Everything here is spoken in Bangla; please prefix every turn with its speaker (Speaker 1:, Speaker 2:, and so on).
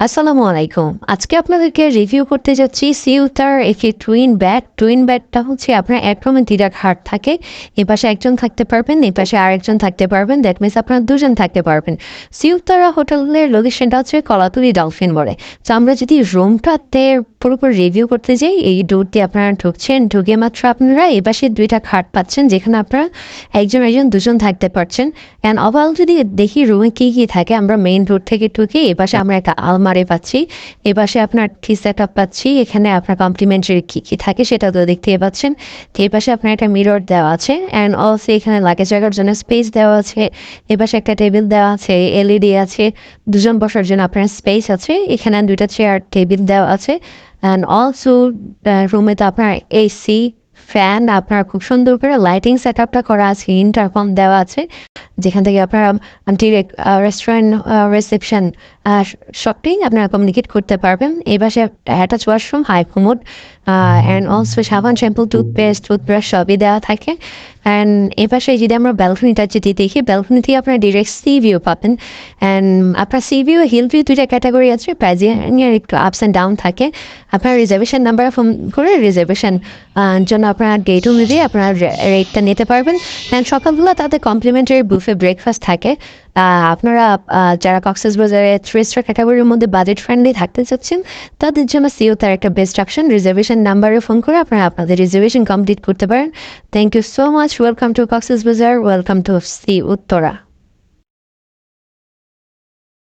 Speaker 1: আসসালামু আলাইকুম। আজকে আপনাদেরকে রিভিউ করতে যাচ্ছি সিউতার একটি টুইন বেডটা হচ্ছে আপনার এক রুমে ২টা খাট থাকে। এপাশে একজন থাকতে পারবেন, এপাশে আরেকজন থাকতে পারবেন। দ্যাট মিনস আপনারা দুজন থাকতে পারবেন। সিউতারা হোটেলের লোকেশনটা হচ্ছে কলাতুলি ডলফিন মোড়ে। তো আমরা যদি রুমটাতে পুরোপুরি রিভিউ করতে যাই, এই ডোর দিয়ে আপনারা ঢুকছেন, ঢুকে মাত্র আপনারা এপাশে ২টা খাট পাচ্ছেন যেখানে আপনারা একজন দুজন থাকতে পারছেন। অ্যান্ড ওভারঅল যদি দেখি রুমে কী কী থাকে, আমরা মেইন রোড থেকে ঢুকে এপাশে আমরা একটা আলমারি পাচ্ছি, এপাশে আপনার কি সেট আপ পাচ্ছি, এখানে আপনার কমপ্লিমেন্টারি কী কী থাকে সেটা তো দেখতে পাচ্ছেন। এপাশে আপনার একটা মিরর দেওয়া আছে অ্যান্ড অলসো এখানে লাগেজ রাখার জন্য স্পেস দেওয়া আছে। এপাশে একটা টেবিল দেওয়া আছে, এলইডি আছে, দুজন বসার জন্য আপনার স্পেস আছে। এখানে 2টা চেয়ার টেবিল দেওয়া আছে অ্যান্ড অলসো রুমে তো আপনার এসি ফ্যান, আপনার খুব সুন্দর করে লাইটিং সেট আপটা করা আছে, ইন্টারকম দেওয়া আছে যেখান থেকে আপনারা ডিরেক্ট রেস্টুরেন্ট রিসেপশন শপিং আপনারা কমিউনিকেট করতে পারবেন। এই পাশে attach washroom, high commode and also সাবান, শ্যাম্পু, টুথপেস্ট, টুথব্রাশ সবই দেওয়া থাকে। অ্যান্ড এ পাশে যদি আমরা ব্যালকনিটা যদি দেখি, ব্যালকনি থেকে আপনারা ডিরেক্ট সি ভিউ পাবেন। অ্যান্ড আপনার সি ভিউ, হিল ভিউ 2টা ক্যাটাগরি আছে, প্রাইজিয়ার একটু আপস অ্যান্ড ডাউন থাকে। আপনার রিজার্ভেশন নাম্বার ফোন করে রিজার্ভেশন জন্য আপনার ডেট অনুযায়ী আপনার রেটটা নিতে পারবেন। অ্যান্ড সকালবেলা তাতে কমপ্লিমেন্টারি বুফে ব্রেকফাস্ট থাকে। আপনারা যারা কক্সবাজারে 3 স্টার ক্যাটাগরির মধ্যে বাজেট ফ্রেন্ডলি থাকতে চাচ্ছেন, তাদের জন্য সিওতার একটা বেস্ট অপশন। রিজার্ভেশন নাম্বারে ফোন করে আপনারা আপনাদের রিজার্ভেশন কমপ্লিট করতে পারেন। Thank you so much. Welcome to Cox's Bazar, welcome to sea Uttara.